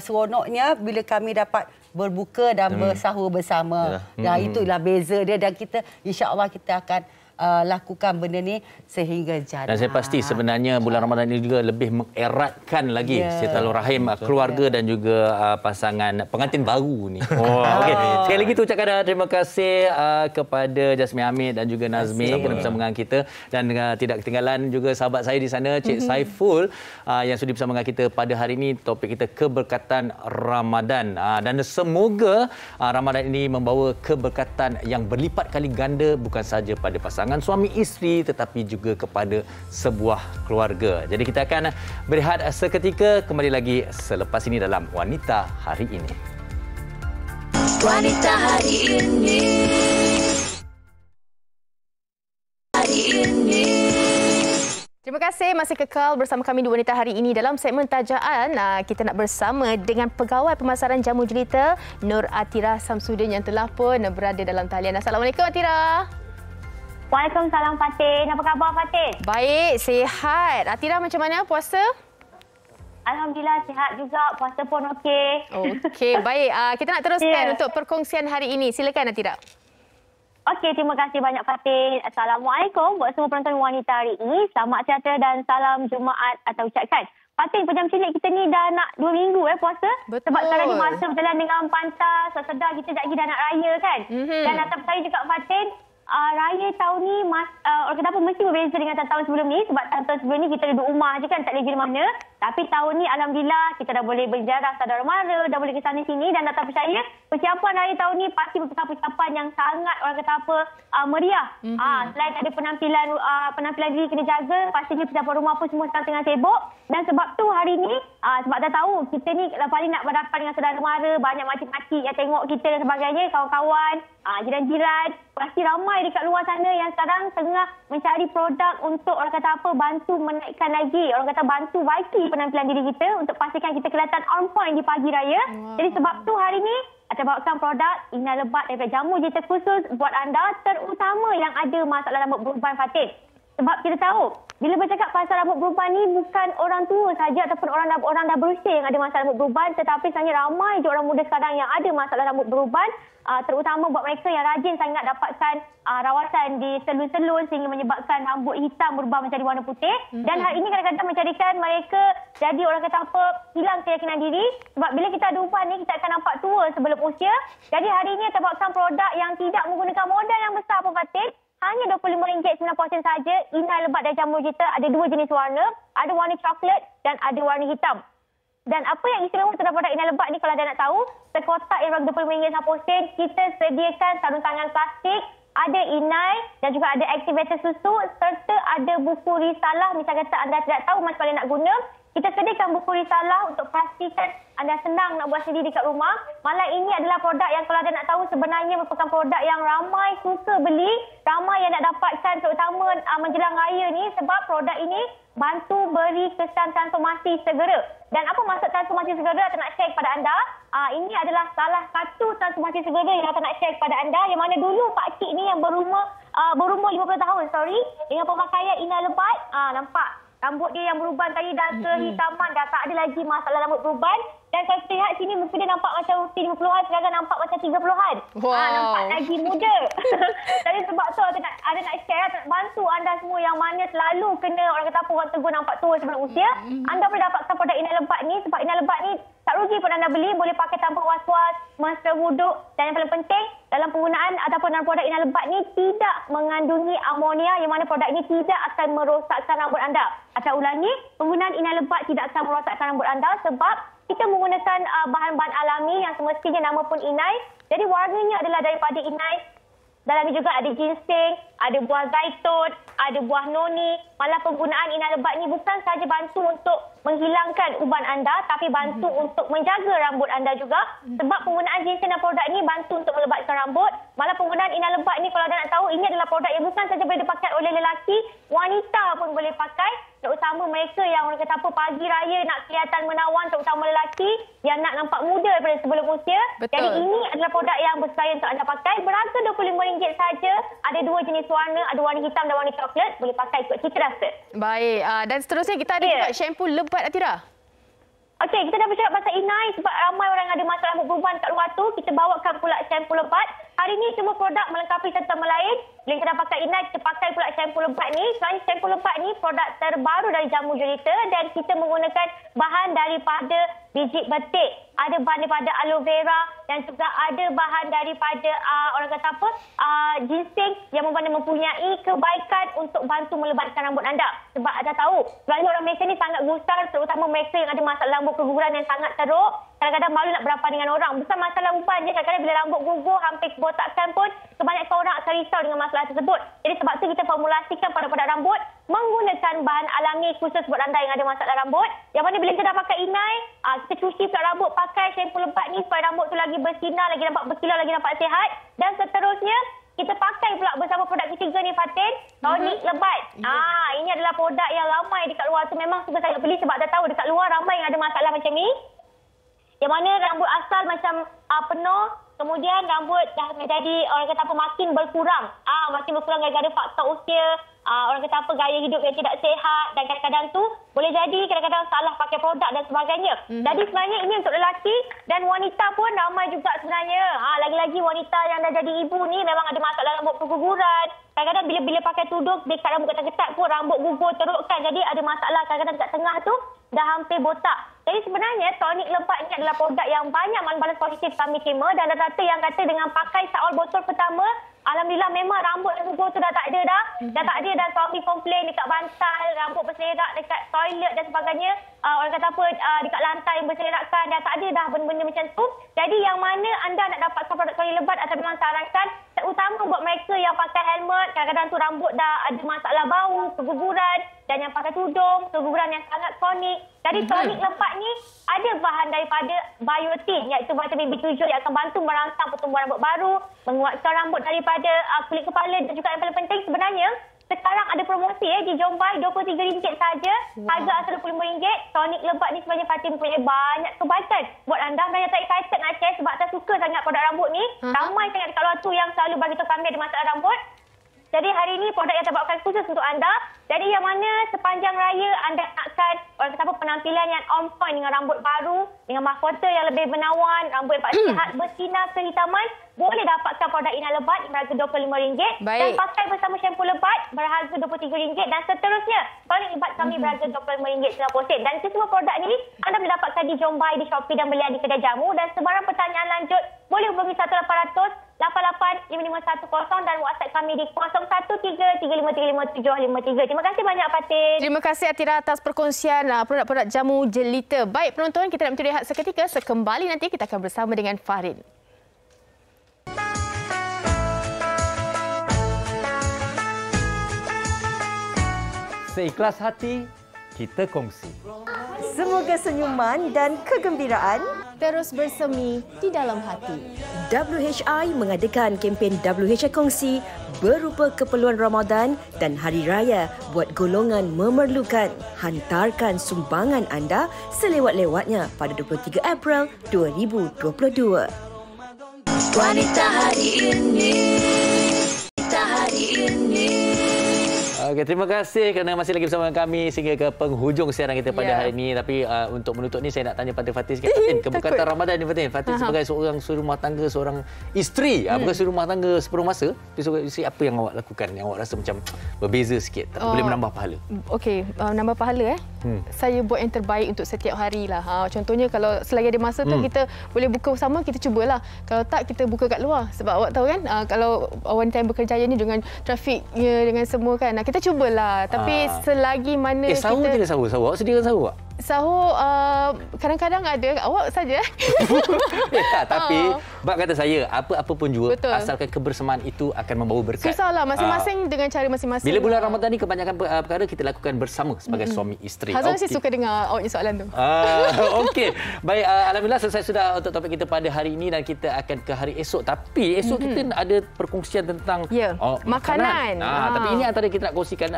seronoknya bila kami dapat berbuka dan bersahur bersama. Itulah beza dia, dan kita insya-Allah kita akan lakukan benda ni sehingga jannah. Dan saya pasti sebenarnya bulan Ramadan ini juga lebih mengeratkan lagi silaturahim keluarga dan juga pasangan pengantin baru ni. Okey, sekali lagi tu ucapkan terima kasih kepada Jasmine Hamid dan juga Nazmi kerana bersama dengan kita, dan tidak ketinggalan juga sahabat saya di sana Cik Saiful yang sudi bersama dengan kita pada hari ini. Topik kita keberkatan Ramadan, dan semoga Ramadan ini membawa keberkatan yang berlipat kali ganda bukan sahaja pada pasangan suami isteri tetapi juga kepada sebuah keluarga. Jadi kita akan berehat seketika, kembali lagi selepas ini dalam Wanita Hari Ini. Wanita Hari Ini. Terima kasih masih kekal bersama kami di Wanita Hari ini. Dalam segmen tajaan, kita nak bersama dengan Pegawai Pemasaran Jamu Jelita Nur Atira Samsudin yang telah pun berada dalam talian. Assalamualaikum Atira. Waalaikumsalam Fatin. Apa khabar Fatin? Baik, sihat. Atira macam mana puasa? Alhamdulillah sihat juga. Puasa pun okey. Okey, baik. Kita nak teruskan untuk perkongsian hari ini. Silakan Atira. Okey, terima kasih banyak Fatin. Assalamualaikum buat semua penonton Wanita Hari ini. Selamat sejahtera dan salam Jumaat atau ucapkan. Fatin, pejam cilik kita ni dah nak 2 minggu puasa. Betul. Sebab sekarang ni masa berjalan dengan pantas, sedar kita sekejap lagi dah nak raya kan. Dan atas saya juga Fatin, raya tahun ni orang kata apa mesti berbeza dengan tahun sebelum ni. Sebab tahun sebelum ni kita duduk rumah je kan, tak boleh pergi mana. Tapi tahun ni Alhamdulillah kita dah boleh berziarah saudara mara, dah boleh ke sana sini. Dan tak percaya, persiapan raya tahun ni pasti merupakan persiapan yang sangat orang kata apa meriah. Selain ada penampilan diri kena jaga, pastinya persiapan rumah pun semua sekarang tengah sibuk. Dan sebab tu hari ni, sebab dah tahu kita ni paling nak berhadapan dengan saudara mara, banyak makcik-makcik yang tengok kita dan sebagainya, kawan-kawan, jiran-jiran. Pasti ramai dekat luar sana yang sekarang tengah mencari produk untuk orang kata apa bantu menaikkan lagi, orang kata bantu baiki penampilan diri kita untuk pastikan kita kelihatan on point di pagi raya. Jadi sebab tu hari ni kita bawakan produk inai lebat daripada Jamu Jelita khusus buat anda, terutama yang ada masalah rambut beruban Fatin. Sebab kita tahu, bila bercakap pasal rambut beruban ni bukan orang tua saja ataupun orang dah berusia yang ada masalah rambut beruban, tetapi sebenarnya ramai je orang muda sekarang yang ada masalah rambut beruban, terutama buat mereka yang rajin sangat dapatkan rawatan di salon-salon sehingga menyebabkan rambut hitam berubah menjadi warna putih. Dan hal ini kadang-kadang menjadikan mereka jadi orang kata apa, hilang keyakinan diri. Sebab bila kita ada uban ni, kita akan nampak tua sebelum usia. Jadi hari ini kita bawakan produk yang tidak menggunakan modal yang besar pun Fatin. Hanya RM25.90 saja. Inai lebat dari Jamu Jelita ada 2 jenis warna. Ada warna coklat dan ada warna hitam. Dan apa yang istimewa terhadap produk inai lebat ni kalau anda nak tahu, sekotak yang RM25.90 kita sediakan sarung tangan plastik, ada inai dan juga ada aktivator susu serta ada buku risalah. Misal kata anda tidak tahu macam mana nak guna, kita sediakan buku risalah untuk pastikan anda senang nak buat sendiri dekat rumah. Malah ini adalah produk yang kalau anda nak tahu sebenarnya merupakan produk yang ramai suka beli, ramai yang nak dapatkan terutama menjelang raya ni sebab produk ini bantu beri kesan transformasi segera. Dan apa maksud transformasi segera saya nak share kepada anda? Ini adalah salah satu transformasi segera yang saya nak share kepada anda, yang mana dulu pakcik ni yang berumur 50 tahun, dengan pemakaian inai lebat, nampak rambut dia yang beruban tadi dah kehitaman, dah tak ada lagi masalah rambut beruban. Dan kalau kita lihat sini muka dia nampak macam 50-an, sekarang nampak macam 30-an. Nampak lagi muda. Jadi sebab tu ada nak share, nak bantu anda semua yang mana selalu kena orang kata apa orang tegur nampak tua sebelum usia. Anda boleh dapatkan produk inai lebat ni sebab inai lebat ni tak rugi pun anda beli, boleh pakai tanpa was-was, masa wuduk. Dan yang paling penting dalam penggunaan ataupun dalam produk inai lebat ni tidak mengandungi amonia, yang mana produk ini tidak akan merosakkan rambut anda. Saya ulangi, penggunaan inai lebat tidak akan merosakkan rambut anda sebab kita menggunakan bahan-bahan alami yang semestinya nama pun inai. Jadi warnanya adalah daripada inai. Dalam ini juga ada ginseng, ada buah zaitun, ada buah noni. Malah penggunaan inai lebat ni bukan sahaja bantu untuk menghilangkan uban anda, tapi bantu untuk menjaga rambut anda juga. Sebab penggunaan ginseng dan produk ini bantu untuk melebatkan rambut. Malah penggunaan inai lebat ni kalau anda nak tahu, ini adalah produk yang bukan sahaja boleh dipakai oleh lelaki, wanita pun boleh pakai. Terutama mereka yang orang kata apa pagi raya nak kelihatan menawan, terutama lelaki yang nak nampak muda daripada sebelum usia. Betul. Jadi ini adalah produk yang bersedia untuk anda pakai. Berharga RM25 saja. Ada 2 jenis warna, ada warna hitam dan warna coklat. Boleh pakai ikut cita rasa. Baik, dan seterusnya kita ada juga shampoo lebat Atira. Okey, kita dah bercakap pasal inai sebab ramai orang yang ada masalah rambut beruban kat luar tu. Kita bawakan pula shampoo lebat. Hari ini semua produk melengkapi satu sama lain. Bila kita dah pakai inai, kita pakai pula shampoo lebat ni. Sebenarnya shampoo lebat ni produk terbaru dari Jamu Jelita dan kita menggunakan bahan daripada biji betik. Ada bahan daripada aloe vera dan juga ada bahan daripada orang kata apa ginseng yang mempunyai kebaikan untuk bantu melebatkan rambut anda. Sebab anda tahu, sebenarnya orang Malaysia ni sangat gusar, terutama mereka yang ada masalah rambut keguguran yang sangat teruk. Kadang-kadang malu nak berhadapan dengan orang. Bukan masalah uban je, kadang-kadang bila rambut gugur hampir kebotakan pun kebanyakan orang akan risau dengan masalah tersebut. Jadi sebab tu kita formulasikan produk rambut menggunakan bahan alami khusus buat anda yang ada masalah rambut. Yang mana bila kita dah pakai inai, kita cuci pula rambut pakai shampoo lebat ni supaya rambut tu lagi bersinar, lagi nampak berkilau, lagi nampak sihat. Dan seterusnya, kita pakai pula bersama produk ketiga ni Fatin, tonik lebat. Ini adalah produk yang ramai dekat luar tu memang suka sangat beli sebab dah tahu dekat luar ramai yang ada masalah macam ni. Yang mana rambut asal macam penuh, kemudian rambut dah menjadi orang kata apa makin berkurang. Makin berkurang gara-gara faktor usia, orang kata apa gaya hidup yang tidak sihat, dan kadang-kadang tu boleh jadi kadang-kadang salah pakai produk dan sebagainya. Jadi sebenarnya ini untuk lelaki dan wanita pun ramai juga sebenarnya. Lagi-lagi wanita yang dah jadi ibu ni memang ada masalah rambut berguguran. Kadang-kadang bila pakai tudung dekat rambut ketat-ketat pun rambut gugur terukkan. Jadi ada masalah kadang-kadang dekat tengah tu dah hampir botak. Jadi sebenarnya tonik lebat ni adalah produk yang banyak balas positif kami terima, dan rata-rata yang kata dengan pakai saul botol pertama, alhamdulillah memang rambut yang gugur tu dah tak ada dah. Dah tak ada, dan suami komplain dekat bantal, rambut berselerak dekat toilet dan sebagainya. Orang kata apa, dekat lantai yang berselerakkan, dah tak ada dah benda-benda macam tu. Jadi yang mana anda nak dapatkan produk tonik lebat, atau memang sarankan, terutama buat mereka yang pakai helmet, kadang-kadang tu rambut dah ada masalah bau, keguguran, dan yang pakai tudung, keguguran yang sangat kronik. Jadi tonik lebat ni ada bahan daripada biotin, iaitu vitamin B7 yang akan bantu merangsang pertumbuhan rambut baru, menguatkan rambut daripada kulit kepala, dan juga yang paling penting sebenarnya sekarang ada promosi di Jombai RM23 saja, harga asal RM25. Tonik lebat ni sebenarnya Fatin punya banyak kebaikan buat anda yang tak excited nak share sebab saya suka sangat produk rambut ni. Ramai sangat dekat luar tu yang selalu bagi tahu kami ada masalah rambut. Jadi hari ini produk yang saya bawakan khusus untuk anda. Jadi yang mana sepanjang raya anda nakkan orang kata apa penampilan yang on point dengan rambut baru, dengan mahkota yang lebih menawan, rambut yang sihat, bersinar kehitaman, boleh dapatkan produk Ina Lebat berharga RM25. Dan pakai bersama shampoo lebat berharga RM23, dan seterusnya tonik lebat kami berharga RM25.90. Dan semua produk ni anda boleh dapatkan di Jombai, di Shopee dan belian di kedai jamu. Dan sebarang pertanyaan lanjut boleh hubungi 1800 885510 dan WhatsApp kami di 0133535753. Terima kasih banyak Fatin. Terima kasih Atira atas perkongsian produk-produk jamu Jelita. Baik penonton, kita nak rehat seketika. Sekembali nanti kita akan bersama dengan Farin. Seikhlas hati, kita kongsi. Semoga senyuman dan kegembiraan terus bersemi di dalam hati. WHI mengadakan kempen WHI Kongsi berupa keperluan Ramadan dan Hari Raya buat golongan memerlukan. Hantarkan sumbangan anda selewat-lewatnya pada 23 April 2022. Wanita hari ini. Wanita hari ini. Okey, terima kasih kerana masih lagi bersama kami sehingga ke penghujung siaran kita pada hari ini. Tapi untuk menutup ni saya nak tanya pada Fatin sikit. Fatin, keberkatan Ramadan ni Fatin. Fatin sebagai seorang suri rumah tangga, seorang isteri, bukan suri rumah tangga sepenuh masa. Isteri, apa yang awak lakukan yang awak rasa macam berbeza sikit tapi boleh menambah pahala? Okey, menambah pahala saya buat yang terbaik untuk setiap hari lah. Contohnya kalau selagi ada masa tu kita boleh buka bersama, kita cubalah. Kalau tak, kita buka kat luar. Sebab awak tahu kan, kalau wanita yang bekerjaya ni dengan trafiknya, dengan semua kan, kita cubalah. Tapi selagi mana sahur kita... tidak sahur? Awak sediakan sahur tak? Sahur kadang-kadang ada. Awak saja. Tapi bab kata saya, apa-apa pun juga, asalkan kebersamaan itu akan membawa berkat. Susahlah, masing-masing dengan cara masing-masing. Bila bulan Ramadan ni kebanyakan perkara kita lakukan bersama sebagai suami isteri. Hazan mesti suka dengar awaknya soalan tu. Okey. Baik, alhamdulillah selesai sudah untuk topik kita pada hari ini dan kita akan ke hari esok. Tapi esok kita ada perkongsian tentang makanan. Tapi ini antara kita nak kongsikan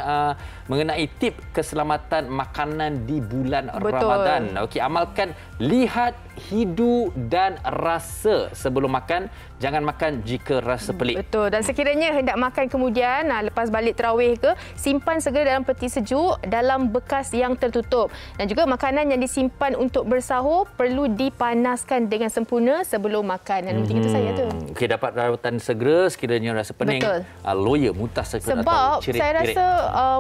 mengenai tip keselamatan makanan di bulan Ramadan. Okey, amalkan lihat, hidu dan rasa sebelum makan. Jangan makan jika rasa pelik. Betul. Dan sekiranya hendak makan kemudian lepas balik tarawih ke, simpan segera dalam peti sejuk dalam bekas yang tertutup. Dan juga makanan yang disimpan untuk bersahur perlu dipanaskan dengan sempurna sebelum makan. Dan penting itu saya tu. Okey, dapat rawatan segera sekiranya rasa pening. Loya, mutas segera sebab atau cirit. Saya rasa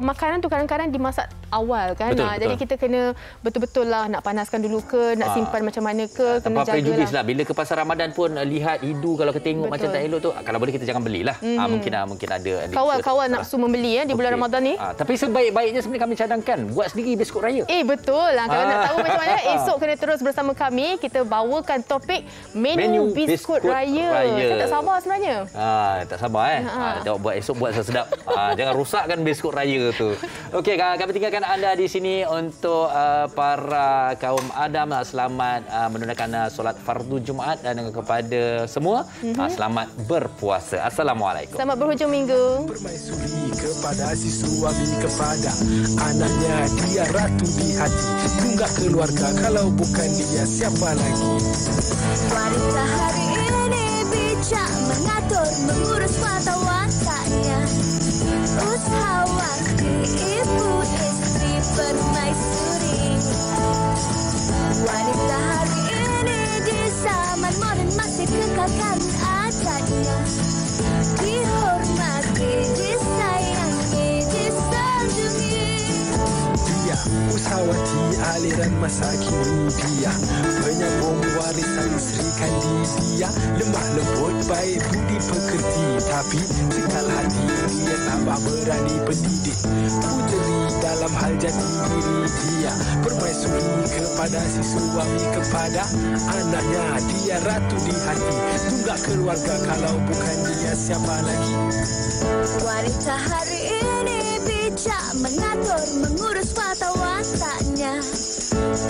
makanan tu kadang-kadang dimasak awal kan. Jadi kita kena betul-betul lah nak panaskan dulu ke, nak simpan macam mana ke, kena jagalah. Lah. Bila ke pasar Ramadan pun lihat hidu, kalau kita tengok macam tak elok tu, kalau boleh kita jangan belilah. Mungkin ada kawal nafsu membeli di bulan Ramadan ni. Tapi sebaik-baiknya sebenarnya kami cadangkan buat sendiri biskut raya. Betul lah. Kalau nak tahu macam mana, esok kena terus bersama kami. Kita bawakan topik menu biskut raya. Saya tak sabar sebenarnya. Tak sabar tengok buat esok buat sedap. Jangan rosakkan biskut raya tu. Okey, kami tinggalkan anda di sini untuk para kaum Adam. Selamat menunaikan solat fardu Jumaat dan kepada semua selamat berpuasa. Assalamualaikum. Selamat berhujung minggu. Permaisuri kepada si suami kepada anaknya, dia ratu di hati, tunggak keluarga, kalau bukan dia siapa lagi? Wanita hari ini bijak mengatur, mengurus mata wataknya, usahawati, ibu istri permaisuri. Wanita hari ini di zaman modern masih kekalkan adatnya, dihormati, disayangi, disanjungi. Dia usahawati aliran masa kini, dia penyambung warisan istri kandi, dia lemah lembut baik budi pekerti, tapi cekal hati dia tabah berani pendidik, puteri dalam hal jati diri. Dia permaisuri kepada si suami kepada anaknya, dia ratu di hati, tunggak keluarga, kalau bukan dia siapa lagi? Wanita hari ini bijak mengatur, mengurus mata wataknya,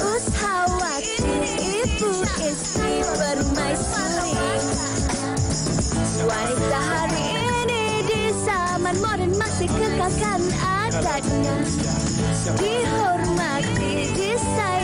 usahawati, ibu istri permaisuri. Wanita hari ini di zaman modern masih kekalkan adatnya, dihormati, disayangi.